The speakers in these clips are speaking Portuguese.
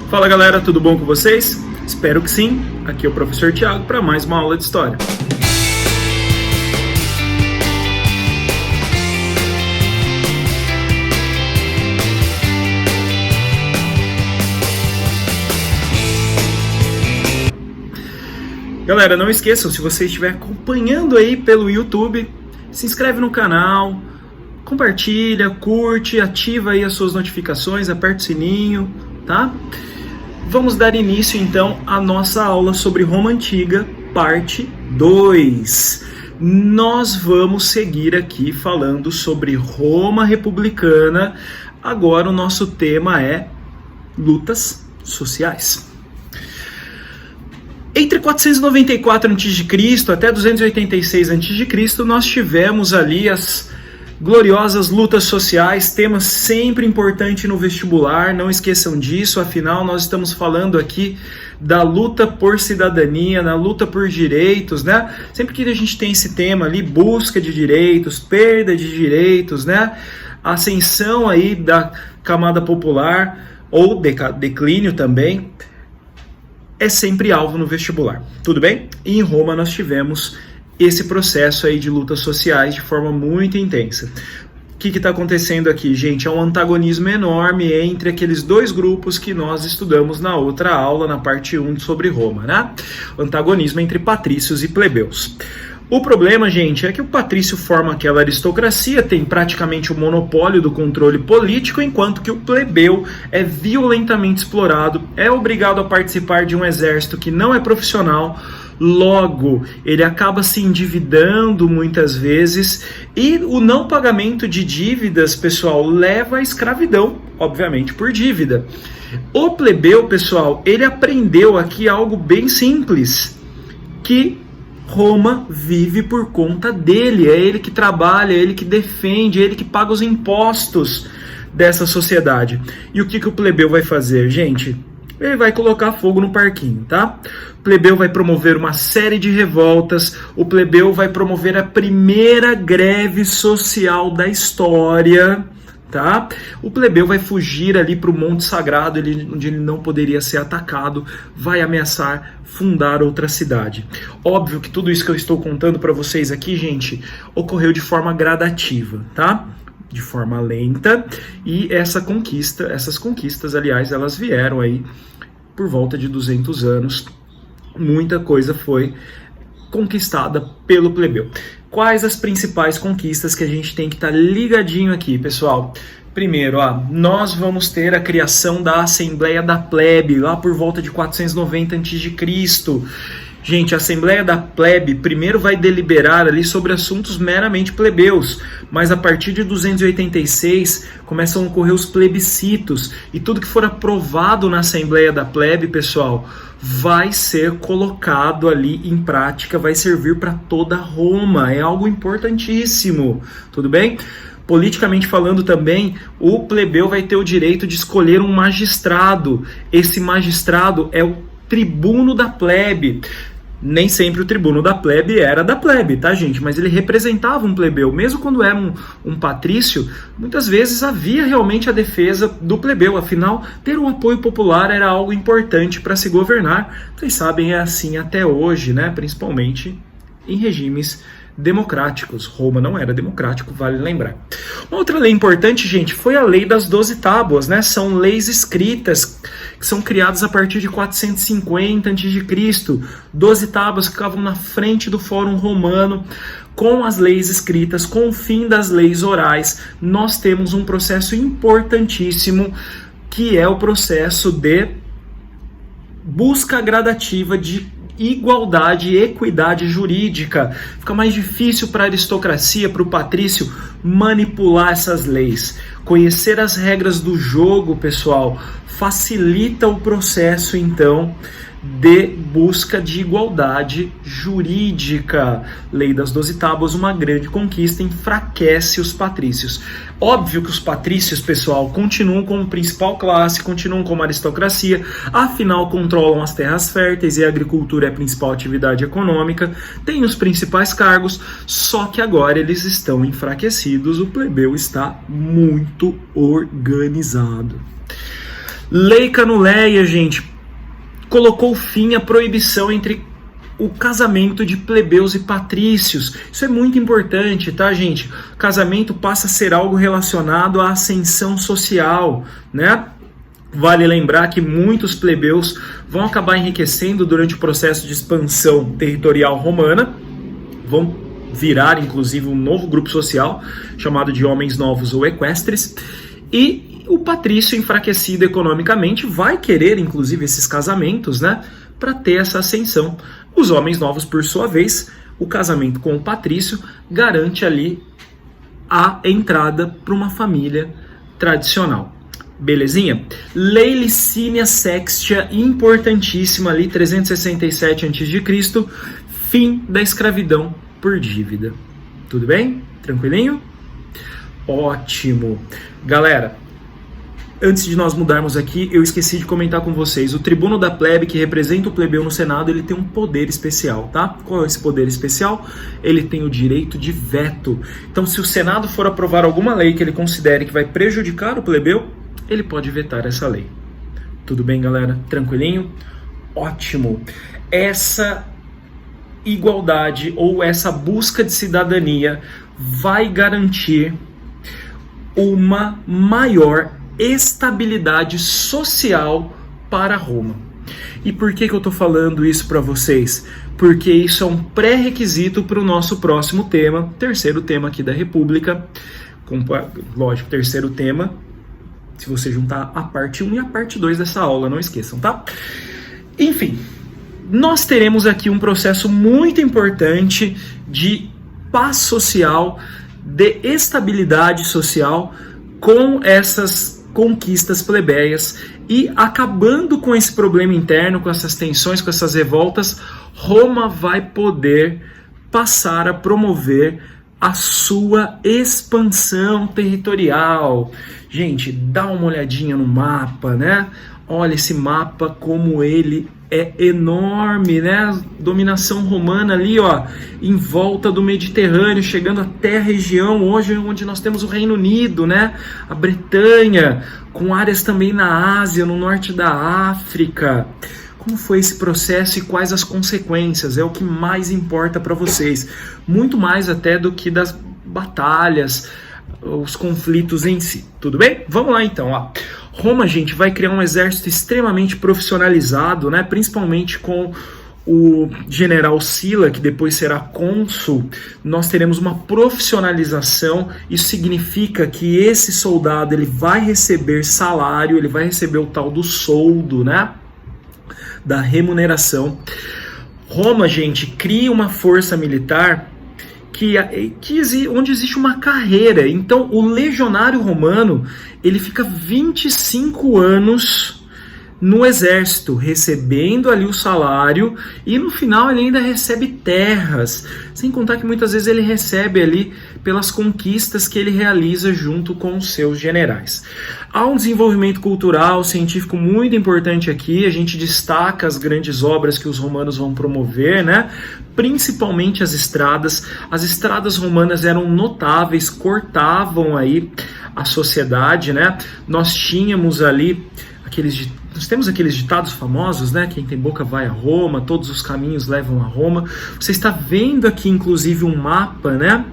Fala galera, tudo bom com vocês? Espero que sim. Aqui é o professor Thiago para mais uma aula de história. Galera, não esqueçam, se você estiver acompanhando aí pelo YouTube, se inscreve no canal, compartilha, curte, ativa aí as suas notificações, aperta o sininho, tá? Vamos dar início então à nossa aula sobre Roma Antiga, parte 2. Nós vamos seguir aqui falando sobre Roma Republicana. Agora o nosso tema é lutas sociais. Entre 494 a.C. até 286 a.C., nós tivemos ali as gloriosas lutas sociais, tema sempre importante no vestibular, não esqueçam disso, afinal nós estamos falando aqui da luta por cidadania, na luta por direitos, né? Sempre que a gente tem esse tema ali, busca de direitos, perda de direitos, né? Ascensão aí da camada popular, ou declínio também, é sempre alvo no vestibular, tudo bem? E em Roma nós tivemos esse processo aí de lutas sociais de forma muito intensa. O que está acontecendo aqui, gente? É um antagonismo enorme entre aqueles dois grupos que nós estudamos na outra aula, na parte 1 sobre Roma, né? O antagonismo entre patrícios e plebeus. O problema, gente, é que o patrício forma aquela aristocracia, tem praticamente o monopólio do controle político, enquanto que o plebeu é violentamente explorado, é obrigado a participar de um exército que não é profissional, logo ele acaba se endividando muitas vezes, e o não pagamento de dívidas, pessoal, leva à escravidão, obviamente por dívida. O plebeu, pessoal, ele aprendeu aqui algo bem simples, que Roma vive por conta dele, é ele que trabalha, é ele que defende, é ele que paga os impostos dessa sociedade. E o que o plebeu vai fazer, gente? Ele vai colocar fogo no parquinho, tá? O plebeu vai promover uma série de revoltas, o plebeu vai promover a primeira greve social da história, tá? O plebeu vai fugir ali para o Monte Sagrado, onde ele não poderia ser atacado, vai ameaçar fundar outra cidade. Óbvio que tudo isso que eu estou contando para vocês aqui, gente, ocorreu de forma gradativa, tá? De forma lenta, e essas conquistas, aliás, elas vieram aí por volta de 200 anos. Muita coisa foi conquistada pelo plebeu. Quais as principais conquistas que a gente tem que estar ligadinho aqui, pessoal? Primeiro, nós vamos ter a criação da Assembleia da Plebe, lá por volta de 490 a.C. Gente, a Assembleia da Plebe primeiro vai deliberar ali sobre assuntos meramente plebeus, mas a partir de 286 começam a ocorrer os plebiscitos, e tudo que for aprovado na Assembleia da Plebe, pessoal, vai ser colocado ali em prática, vai servir para toda Roma, é algo importantíssimo, tudo bem? Politicamente falando também, o plebeu vai ter o direito de escolher um magistrado. Esse magistrado é o tribuno da plebe. Nem sempre o tribuno da plebe era da plebe, tá, gente? Mas ele representava um plebeu. Mesmo quando era um patrício, muitas vezes havia realmente a defesa do plebeu. Afinal, ter um apoio popular era algo importante para se governar. Vocês sabem, é assim até hoje, né? Principalmente em regimes democráticos. Roma não era democrático, vale lembrar. Uma outra lei importante, gente, foi a lei das 12 tábuas, né? São leis escritas que são criadas a partir de 450 a.C. 12 tábuas que ficavam na frente do Fórum Romano. Com as leis escritas, com o fim das leis orais, nós temos um processo importantíssimo, que é o processo de busca gradativa de igualdade e equidade jurídica. Fica mais difícil para a aristocracia, para o patrício, manipular essas leis. Conhecer as regras do jogo, pessoal, facilita o processo, então, de busca de igualdade jurídica. Lei das 12 tábuas, uma grande conquista, enfraquece os patrícios. Óbvio que os patrícios, pessoal, continuam como principal classe, continuam como aristocracia, afinal controlam as terras férteis e a agricultura é a principal atividade econômica, têm os principais cargos, só que agora eles estão enfraquecidos, o plebeu está muito organizado. Lei Canuleia, gente, colocou fim à proibição entre o casamento de plebeus e patrícios. Isso é muito importante, tá, gente? O casamento passa a ser algo relacionado à ascensão social, né? Vale lembrar que muitos plebeus vão acabar enriquecendo durante o processo de expansão territorial romana, vão virar, inclusive, um novo grupo social, chamado de homens novos ou equestres, e o patrício enfraquecido economicamente vai querer, inclusive, esses casamentos, né, para ter essa ascensão. Os homens novos, por sua vez, o casamento com o patrício garante ali a entrada para uma família tradicional. Belezinha? Lei Licínia Sextia, importantíssima ali, 367 a.C., fim da escravidão por dívida. Tudo bem? Tranquilinho? Ótimo. Galera, antes de nós mudarmos aqui, eu esqueci de comentar com vocês. O tribuno da plebe, que representa o plebeu no Senado, ele tem um poder especial, tá? Qual é esse poder especial? Ele tem o direito de veto. Então, se o Senado for aprovar alguma lei que ele considere que vai prejudicar o plebeu, ele pode vetar essa lei. Tudo bem, galera? Tranquilinho? Ótimo. Essa igualdade ou essa busca de cidadania vai garantir uma maior estabilidade social para Roma. E por que eu estou falando isso para vocês? Porque isso é um pré-requisito para o nosso próximo tema, terceiro tema aqui da República. Lógico, terceiro tema, se você juntar a parte 1 e a parte 2 dessa aula, não esqueçam, tá? Enfim, nós teremos aqui um processo muito importante de paz social, de estabilidade social com essas conquistas plebeias, e acabando com esse problema interno, com essas tensões, com essas revoltas, Roma vai poder passar a promover a sua expansão territorial. Gente, dá uma olhadinha no mapa, né? Olha esse mapa como ele é enorme, né? Dominação romana ali, ó, em volta do Mediterrâneo, chegando até a região hoje onde nós temos o Reino Unido, né? A Bretanha, com áreas também na Ásia, no norte da África. Como foi esse processo e quais as consequências? É o que mais importa para vocês. Muito mais até do que das batalhas, os conflitos em si. Tudo bem? Vamos lá então, ó. Roma, gente, vai criar um exército extremamente profissionalizado, né? Principalmente com o general Sila, que depois será cônsul. Nós teremos uma profissionalização. Isso significa que esse soldado ele vai receber salário, ele vai receber o tal do soldo, né? Da remuneração. Roma, gente, cria uma força militar onde existe uma carreira. Então, o legionário romano, ele fica 25 anos no exército, recebendo ali o salário, e no final ele ainda recebe terras, sem contar que muitas vezes ele recebe ali pelas conquistas que ele realiza junto com os seus generais. Há um desenvolvimento cultural, científico muito importante aqui. A gente destaca as grandes obras que os romanos vão promover, né? Principalmente as estradas. As estradas romanas eram notáveis, cortavam aí a sociedade, né? Nós tínhamos ali nós temos aqueles ditados famosos, né? Quem tem boca vai a Roma, todos os caminhos levam a Roma. Você está vendo aqui, inclusive, um mapa, né?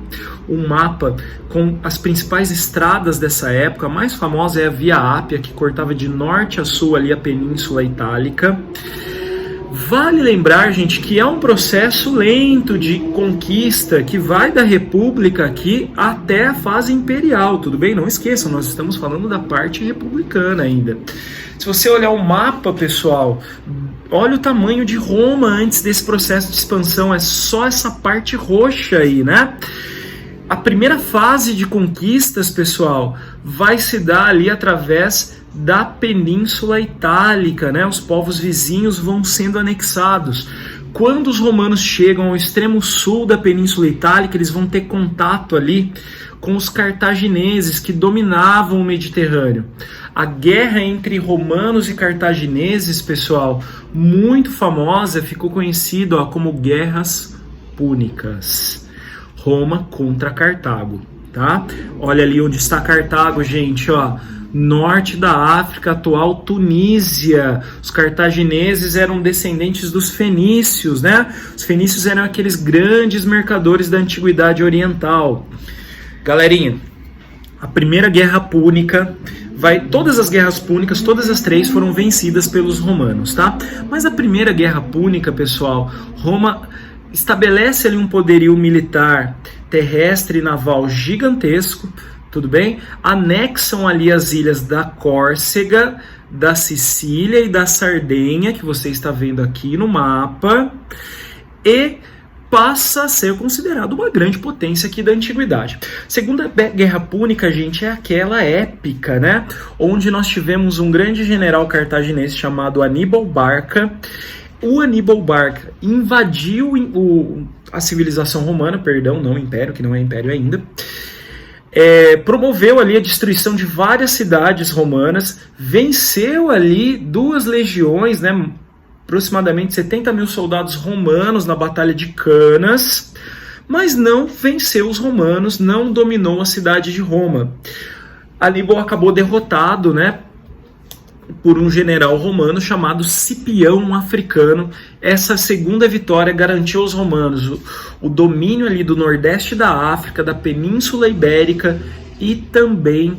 Um mapa com as principais estradas dessa época. A mais famosa é a Via Ápia, que cortava de norte a sul ali a Península Itálica. Vale lembrar, gente, que é um processo lento de conquista que vai da República aqui até a fase imperial, tudo bem? Não esqueçam, nós estamos falando da parte republicana ainda. Se você olhar o mapa, pessoal, olha o tamanho de Roma antes desse processo de expansão, é só essa parte roxa aí, né? A primeira fase de conquistas, pessoal, vai se dar ali através da Península Itálica, né? Os povos vizinhos vão sendo anexados. Quando os romanos chegam ao extremo sul da Península Itálica, eles vão ter contato ali com os cartagineses que dominavam o Mediterrâneo. A guerra entre romanos e cartagineses, pessoal, muito famosa, ficou conhecida como Guerras Púnicas. Roma contra Cartago, tá? Olha ali onde está Cartago, gente, ó. norte da África, atual Tunísia. Os cartagineses eram descendentes dos fenícios, né? Os fenícios eram aqueles grandes mercadores da antiguidade oriental. Galerinha, a primeira guerra púnica, todas as guerras púnicas, todas as três foram vencidas pelos romanos, tá? Mas a primeira guerra púnica, pessoal, Roma estabelece ali um poderio militar, terrestre e naval gigantesco, tudo bem? Anexam ali as ilhas da Córcega, da Sicília e da Sardenha, que você está vendo aqui no mapa, e passa a ser considerado uma grande potência aqui da antiguidade. Segunda Guerra Púnica, gente, é aquela épica, né? Onde nós tivemos um grande general cartaginense chamado Aníbal Barca. O Aníbal Barca invadiu a civilização romana, perdão, não o império, que não é império ainda. Promoveu ali a destruição de várias cidades romanas, venceu ali 2 legiões, né, aproximadamente 70 mil soldados romanos na Batalha de Canas, mas não venceu os romanos, não dominou a cidade de Roma. Aníbal acabou derrotado, né, por um general romano chamado Cipião Africano. Essa segunda vitória garantiu aos romanos o domínio ali do nordeste da África, da Península Ibérica e também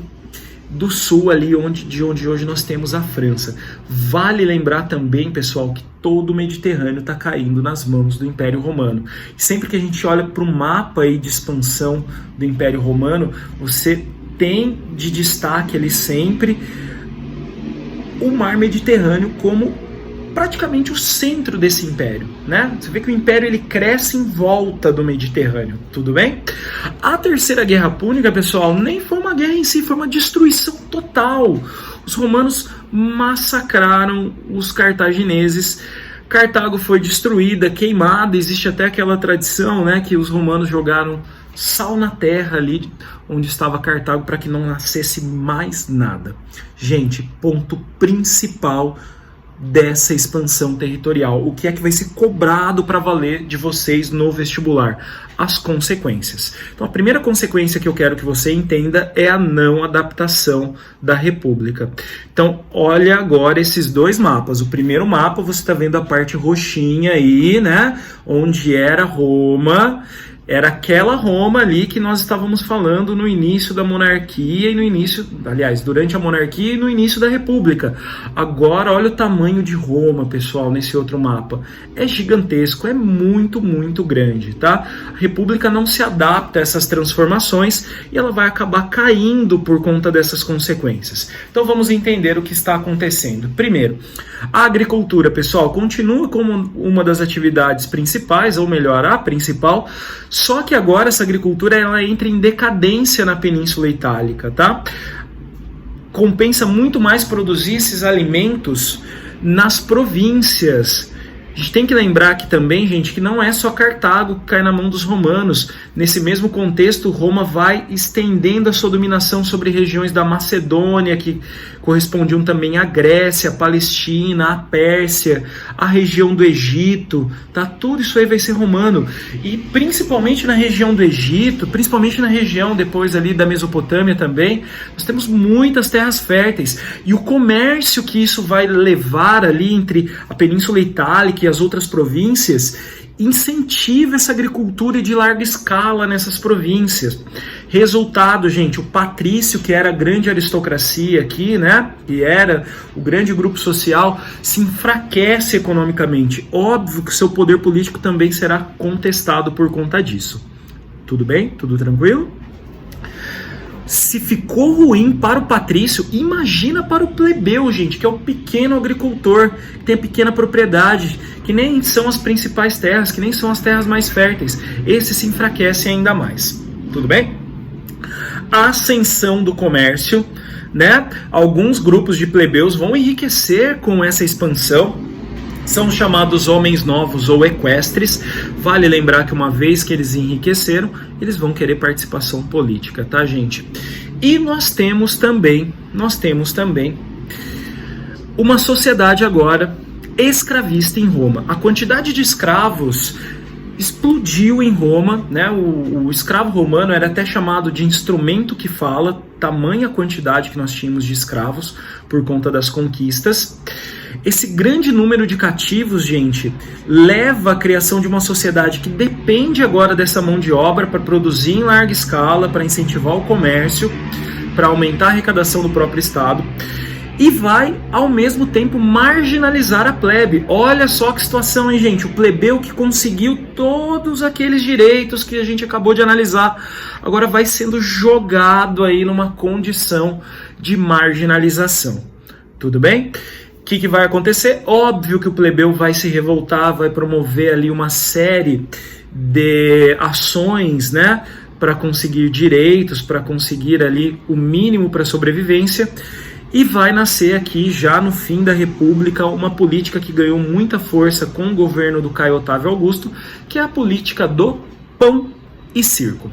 do sul ali de onde hoje nós temos a França. Vale lembrar também, pessoal, que todo o Mediterrâneo está caindo nas mãos do Império Romano. E sempre que a gente olha para o mapa aí de expansão do Império Romano, você tem de destaque ali sempre o Mar Mediterrâneo como praticamente o centro desse império, né? Você vê que o império ele cresce em volta do Mediterrâneo, tudo bem? A Terceira Guerra Púnica, pessoal, nem foi uma guerra em si, foi uma destruição total. Os romanos massacraram os cartagineses. Cartago foi destruída, queimada. Existe até aquela tradição, né, que os romanos jogaram sal na terra ali onde estava Cartago para que não nascesse mais nada. Gente, ponto principal dessa expansão territorial. O que é que vai ser cobrado para valer de vocês no vestibular? As consequências. Então, a primeira consequência que eu quero que você entenda é a não adaptação da República. Então, olha agora esses 2 mapas. O primeiro mapa, você está vendo a parte roxinha aí, né? Onde era Roma. Era aquela Roma ali que nós estávamos falando no início da monarquia e no início, aliás, durante a monarquia e no início da república. Agora, olha o tamanho de Roma, pessoal, nesse outro mapa. É gigantesco, é muito, muito grande, tá? A república não se adapta a essas transformações e ela vai acabar caindo por conta dessas consequências. Então, vamos entender o que está acontecendo. Primeiro, a agricultura, pessoal, continua como uma das atividades principais, ou melhor, a principal. Só que agora essa agricultura ela entra em decadência na Península Itálica, tá? Compensa muito mais produzir esses alimentos nas províncias. A gente tem que lembrar aqui também, gente, que não é só Cartago que cai na mão dos romanos. Nesse mesmo contexto, Roma vai estendendo a sua dominação sobre regiões da Macedônia, que correspondiam também à Grécia, à Palestina, à Pérsia, à região do Egito, tá? Tudo isso aí vai ser romano. E principalmente na região do Egito, principalmente na região depois ali da Mesopotâmia também, nós temos muitas terras férteis. E o comércio que isso vai levar ali entre a Península Itálica e as outras províncias incentiva essa agricultura de larga escala nessas províncias. Resultado, gente, o patrício, que era a grande aristocracia aqui, né, e era o grande grupo social, se enfraquece economicamente. Óbvio que o seu poder político também será contestado por conta disso. Tudo bem? Tudo tranquilo? Se ficou ruim para o patrício, imagina para o plebeu, gente, que é o pequeno agricultor, que tem a pequena propriedade, que nem são as principais terras, que nem são as terras mais férteis. Esse se enfraquece ainda mais. Tudo bem? A ascensão do comércio, né? Alguns grupos de plebeus vão enriquecer com essa expansão. São chamados homens novos ou equestres. Vale lembrar que uma vez que eles enriqueceram, eles vão querer participação política, tá, gente? E nós temos também uma sociedade agora escravista em Roma. A quantidade de escravos explodiu em Roma, né? O escravo romano era até chamado de instrumento que fala, tamanha quantidade que nós tínhamos de escravos por conta das conquistas. Esse grande número de cativos, gente, leva à criação de uma sociedade que depende agora dessa mão de obra para produzir em larga escala, para incentivar o comércio, para aumentar a arrecadação do próprio Estado. E vai, ao mesmo tempo, marginalizar a plebe. Olha só que situação, hein, gente? O plebeu que conseguiu todos aqueles direitos que a gente acabou de analisar, agora vai sendo jogado aí numa condição de marginalização. Tudo bem? O que vai acontecer? Óbvio que o plebeu vai se revoltar, vai promover ali uma série de ações, né? Para conseguir direitos, para conseguir ali o mínimo para sobrevivência. E vai nascer aqui, já no fim da República, uma política que ganhou muita força com o governo do Caio Otávio Augusto, que é a política do pão e circo.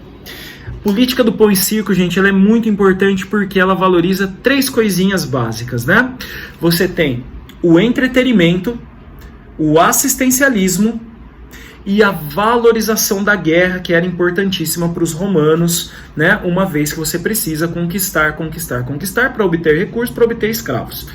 A política do pão e circo, gente, ela é muito importante porque ela valoriza 3 coisinhas básicas, né? Você tem o entretenimento, o assistencialismo e a valorização da guerra, que era importantíssima para os romanos, né? Uma vez que você precisa conquistar para obter recursos, para obter escravos.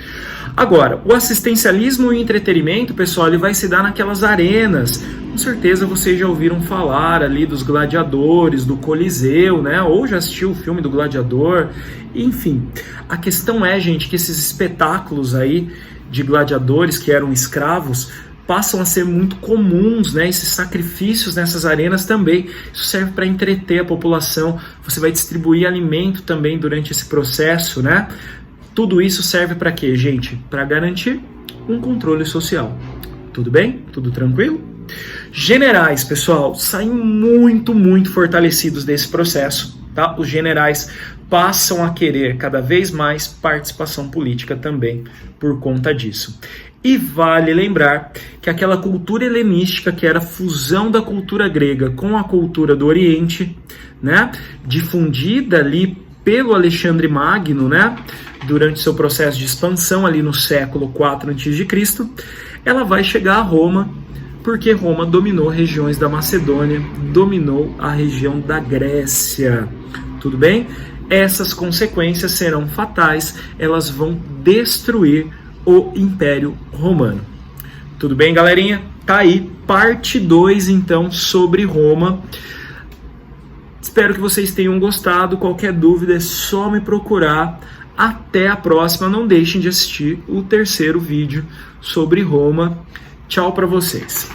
Agora, o assistencialismo e o entretenimento, pessoal, ele vai se dar naquelas arenas. Com certeza vocês já ouviram falar ali dos gladiadores, do Coliseu, né? Ou já assistiu o filme do Gladiador. Enfim, a questão é, gente, que esses espetáculos aí de gladiadores que eram escravos passam a ser muito comuns, né? Esses sacrifícios nessas arenas também. Isso serve para entreter a população. Você vai distribuir alimento também durante esse processo, né? Tudo isso serve para quê, gente? Para garantir um controle social. Tudo bem? Tudo tranquilo? Generais, pessoal, saem muito fortalecidos desse processo, tá? Os generais passam a querer cada vez mais participação política também por conta disso. E vale lembrar que aquela cultura helenística, que era a fusão da cultura grega com a cultura do Oriente, né, difundida ali pelo Alexandre Magno, né, durante seu processo de expansão ali no século IV a.C., ela vai chegar a Roma, porque Roma dominou regiões da Macedônia, dominou a região da Grécia. Tudo bem? Essas consequências serão fatais, elas vão destruir o Império Romano. Tudo bem, galerinha? Tá aí, parte 2, então, sobre Roma. Espero que vocês tenham gostado. Qualquer dúvida é só me procurar. Até a próxima. Não deixem de assistir o 3º vídeo sobre Roma. Tchau para vocês.